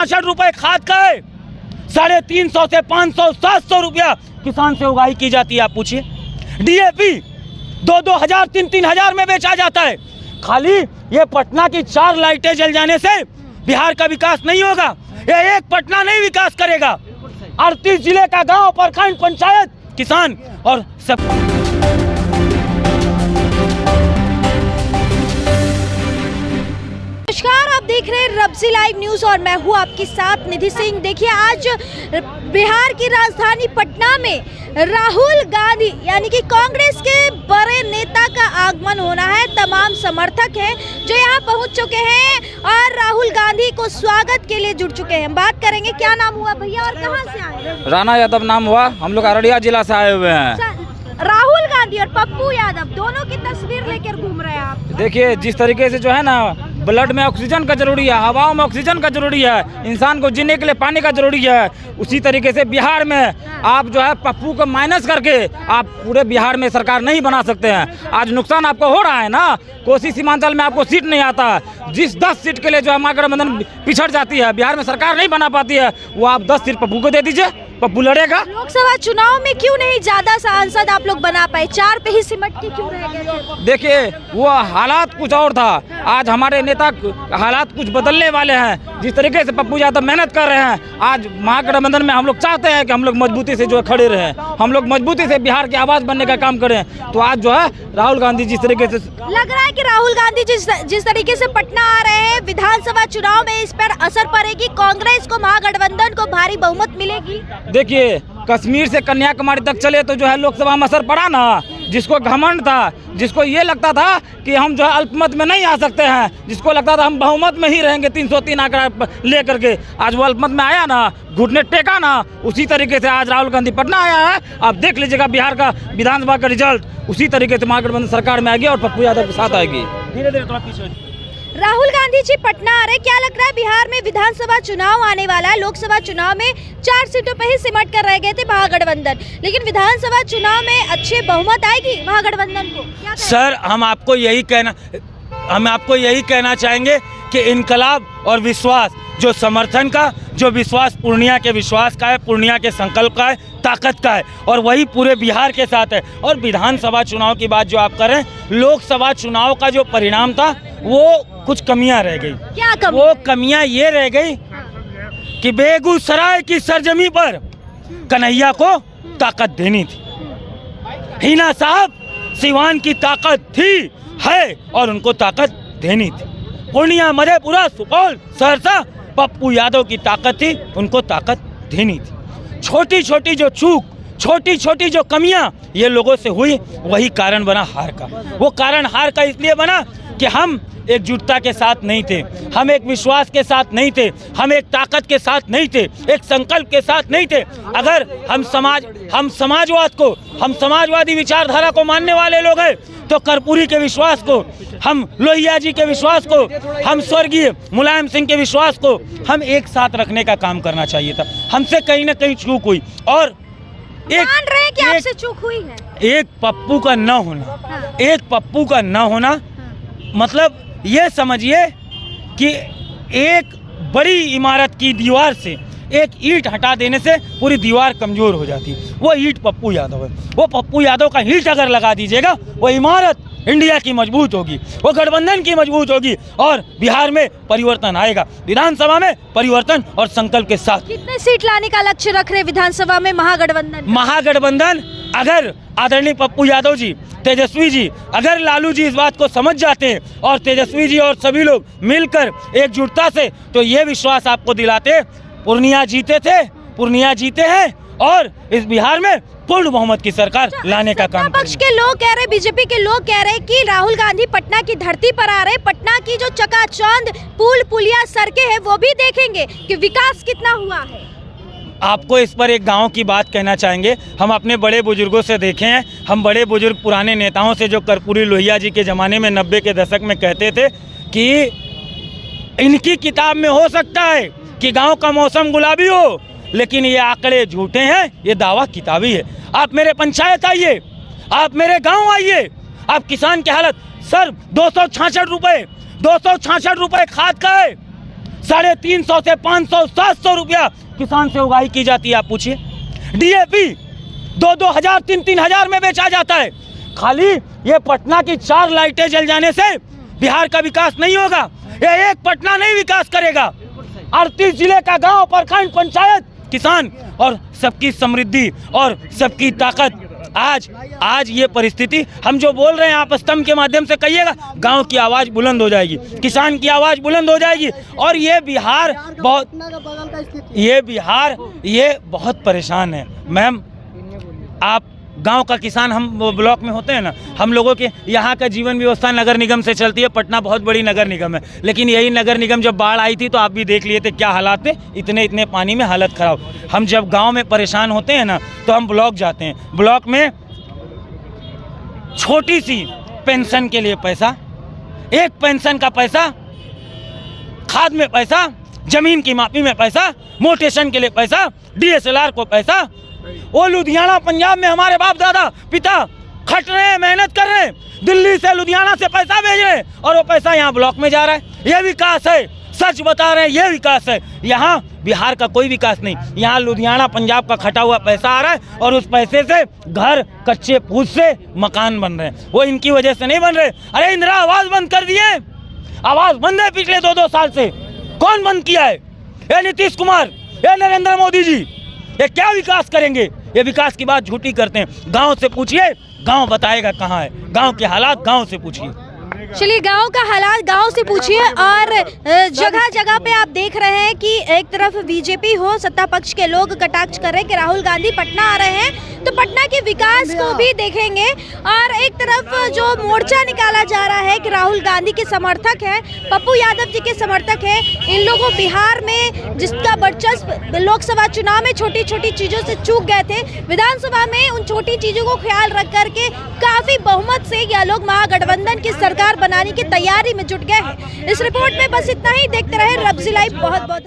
66 रुपए खाद का है, 350 से 500 700 रुपया किसान से उगाही की जाती है। आप पूछिए, डीएपी 2-2 हजार 3-3 हजार में बेचा जाता है। खाली ये पटना की 4 लाइटें जल जाने से बिहार का विकास नहीं होगा। ये एक पटना नहीं विकास करेगा। 38 जिले का गांव, प्रखंड, पंचायत, किसान और सब। नमस्कार, आप देख रहे हैं रब्जी लाइव न्यूज और मैं हूं आपके साथ निधि सिंह। देखिए, आज बिहार की राजधानी पटना में राहुल गांधी यानी कि कांग्रेस के बड़े नेता का आगमन होना है। तमाम समर्थक हैं जो यहां पहुंच चुके हैं और राहुल गांधी को स्वागत के लिए जुट चुके हैं। बात करेंगे, क्या नाम हुआ भैया और कहां से आए? राणा यादव नाम हुआ, हम लोग अररिया जिला से आए हुए हैं। राहुल गांधी और पप्पू यादव दोनों की तस्वीर लेकर घूम रहे हैं आप। देखिए, जिस तरीके से जो है ना, ब्लड में ऑक्सीजन का जरूरी है, हवाओं में ऑक्सीजन का जरूरी है, इंसान को जीने के लिए पानी का जरूरी है, उसी तरीके से बिहार में आप जो है पप्पू को माइनस करके आप पूरे बिहार में सरकार नहीं बना सकते हैं। आज नुकसान आपको हो रहा है ना, कोसी सीमांचल में आपको सीट नहीं आता। जिस 10 सीट के लिए जो है महागठबंधन पिछड़ जाती है, बिहार में सरकार नहीं बना पाती है, वो आप 10 सीट पप्पू को दे दीजिए, पप्पू लड़ेगा। लोकसभा चुनाव में क्यों नहीं ज्यादा सांसद आप लोग बना पाए? 4 पे ही सिमट के क्यों रह गए? देखिए, वो हालात कुछ और था, आज हमारे नेता हालात कुछ बदलने वाले हैं। जिस तरीके से पप्पू यादव मेहनत कर रहे हैं, आज महागठबंधन में हम लोग चाहते हैं कि हम लोग मजबूती से जो है खड़े रहें, हम लोग मजबूती से बिहार की आवाज बनने का काम करें। तो आज जो है राहुल गांधी जिस तरीके से लग रहा है कि राहुल गांधी जिस तरीके से पटना आ रहे हैं, विधानसभा चुनाव में इस पर असर पड़ेगी, कांग्रेस को, महागठबंधन को भारी बहुमत मिलेगी। देखिए, कश्मीर से कन्याकुमारी तक चले तो जो है लोकसभा में असर पड़ा ना। जिसको घमंड था, जिसको ये लगता था कि हम जो है अल्पमत में नहीं आ सकते हैं, जिसको लगता था हम बहुमत में ही रहेंगे 303 आंकड़ा लेकर के, आज वो अल्पमत में आया ना, घुटने टेका ना। उसी तरीके से आज राहुल गांधी पटना आया है। आप देख लीजिएगा बिहार का विधानसभा का रिजल्ट, उसी तरीके से महागठबंधन सरकार में आएगी और पप्पू यादव के साथ आएगी। धीरे धीरे थोड़ा पीछे। राहुल गांधी जी पटना आ रहे, क्या लग रहा है? बिहार में विधानसभा चुनाव आने वाला है, लोकसभा चुनाव में 4 सीटों पे ही सिमट कर रह गए थे महागठबंधन, लेकिन विधानसभा चुनाव में अच्छे बहुमत आएगी महागठबंधन को? क्या सर, हम आपको यही कहना चाहेंगे कि इनकलाब और विश्वास, जो समर्थन का, जो विश्वास पूर्णिया के विश्वास का है, पूर्णिया के संकल्प का है, ताकत का है, और वही पूरे बिहार के साथ है। और विधानसभा चुनाव की बात जो आप कर रहे हैं, लोकसभा चुनाव का जो परिणाम था वो कुछ कमियां रह गई। क्या कमी? वो कमियां ये रह गई कि बेगूसराय की सरजमी पर कन्हैया को ताकत देनी थी। हिना साहब सिवान की ताकत थी, है, और उनको ताकत देनी थी। पूर्णिया, मधेपुरा, सुपौल, सहरसा, पप्पू यादव की ताकत थी, उनको ताकत देनी थी। छोटी छोटी जो चूक, छोटी छोटी जो कमियां ये लोगों से हुई, वही कारण बना हार का। वो कारण हार का इसलिए बना कि हम एकजुटता के साथ नहीं थे, हम एक विश्वास के साथ नहीं थे, हम एक ताकत के साथ नहीं थे, एक संकल्प के साथ नहीं थे। अगर हम समाजवाद को, हम समाजवादी विचारधारा को मानने वाले लोग हैं, तो कर्पूरी के विश्वास को, हम लोहिया जी के विश्वास को, हम स्वर्गीय मुलायम सिंह के विश्वास को हम एक साथ रखने का काम करना चाहिए था। हमसे कहीं ना कहीं चूक हुई, और मान रहे हैं कि आपसे चूक हुई है। एक पप्पू का न होना, एक पप्पू का न होना मतलब ये समझिए कि एक बड़ी इमारत की दीवार से एक ईंट हटा देने से पूरी दीवार कमजोर हो जाती है। वो ईंट पप्पू यादव है। वो पप्पू यादव का ईंट अगर लगा दीजिएगा, वो इमारत इंडिया की मजबूत होगी, वो गठबंधन की मजबूत होगी, और बिहार में परिवर्तन आएगा, विधानसभा में परिवर्तन और संकल्प के साथ। कितने सीट लाने का लक्ष्य रख रहे विधानसभा में महागठबंधन? अगर आदरणीय पप्पू यादव जी, तेजस्वी जी, अगर लालू जी इस बात को समझ जाते हैं और तेजस्वी जी और सभी लोग मिलकर एकजुटता से, तो ये विश्वास आपको दिलाते, पूर्णिया जीते थे, पूर्णिया जीते हैं, और इस बिहार में पूर्ण बहुमत की सरकार लाने का काम। पक्ष के लोग कह रहे, बीजेपी के लोग कह रहे कि राहुल गांधी पटना की धरती पर आ रहे, पटना की जो चकाचौंध पुल पुलिया सड़कें हैं वो भी देखेंगे कि विकास कितना हुआ है। आपको इस पर एक गांव की बात कहना चाहेंगे। हम अपने बड़े बुजुर्गों से देखे हैं, हम बड़े बुजुर्ग पुराने नेताओं से, जो कर्पूरी लोहिया जी के ज़माने में 90 के दशक में कहते थे कि इनकी किताब में हो सकता है कि गांव का मौसम गुलाबी हो, लेकिन ये आंकड़े झूठे हैं, ये दावा किताबी है। आप मेरे पंचायत आइए, आप मेरे गांव आइए, आप किसान की हालत, सर 266 रुपये खाद का है, 350 से 500 700 रुपया किसान से उगाही की जाती है। आप पूछिए, डीएपी 2-2 हजार 3-3 हजार में बेचा जाता है। खाली ये पटना की 4 लाइटें जल जाने से बिहार का विकास नहीं होगा। ये एक पटना नहीं विकास करेगा। 38 जिले का गांव, प्रखंड, पंचायत, किसान और सबकी समृद्धि और सबकी ताकत। आज ये परिस्थिति हम जो बोल रहे हैं आप स्तंभ के माध्यम से कहिएगा, गांव की आवाज बुलंद हो जाएगी, किसान की आवाज बुलंद हो जाएगी। और ये बिहार बहुत परेशान है। मैम, आप गांव का किसान, हम ब्लॉक में होते हैं ना, हम लोगों के यहाँ का जीवन व्यवस्था नगर निगम से चलती है। पटना बहुत बड़ी नगर निगम है, लेकिन यही नगर निगम जब बाढ़ आई थी तो आप भी देख लिए थे क्या हालात थे, इतने पानी में हालत खराब। हम जब गांव में परेशान होते हैं ना तो हम ब्लॉक जाते हैं। ब्लॉक में छोटी सी पेंशन के लिए पैसा, एक पेंशन का पैसा, खाद में पैसा, जमीन की मापी में पैसा, मोटेशन के लिए पैसा, DSLR को पैसा। वो लुधियाना पंजाब में हमारे बाप दादा पिता खट रहे हैं, मेहनत कर रहे हैं, दिल्ली से लुधियाना से पैसा भेज रहे हैं और वो पैसा यहाँ ब्लॉक में जा रहा है। ये विकास है, सच बता रहे हैं, ये विकास है। यहाँ बिहार का कोई विकास नहीं। यहाँ लुधियाना पंजाब का खटा हुआ पैसा आ रहा है और उस पैसे से घर, कच्चे फूस से मकान बन रहे हैं। वो इनकी वजह से नहीं बन रहे। अरे इंदिरा आवास बंद कर दिए, आवास बंद है पिछले 2-2 साल से। कौन बंद किया है? ये नीतीश कुमार, ये नरेंद्र मोदी जी। ये क्या विकास करेंगे? ये विकास की बात झूठी करते हैं। गांव से पूछिए, गांव बताएगा कहाँ है। गांव के हालात गांव से पूछिए। चलिए, गांव का हालात गांव से पूछिए। और जगह जगह पे आप देख रहे हैं कि एक तरफ बीजेपी हो, सत्ता पक्ष के लोग कटाक्ष कर रहे हैं कि राहुल गांधी पटना आ रहे हैं तो पटना के विकास को भी देखेंगे। और एक तरफ जो मोर्चा निकाला जा रहा है कि राहुल गांधी के समर्थक हैं, पप्पू यादव जी के समर्थक हैं, इन लोगों बिहार में जिसका वर्चस्व लोकसभा चुनाव में छोटी छोटी चीजों से चूक गए थे, विधानसभा में उन छोटी चीजों को ख्याल रख करके काफी बहुमत से यह लोग महागठबंधन की सरकार बनाने की तैयारी में जुट गए हैं। इस रिपोर्ट में बस इतना ही। देखते रहे रब्जी लाइव। बहुत बहुत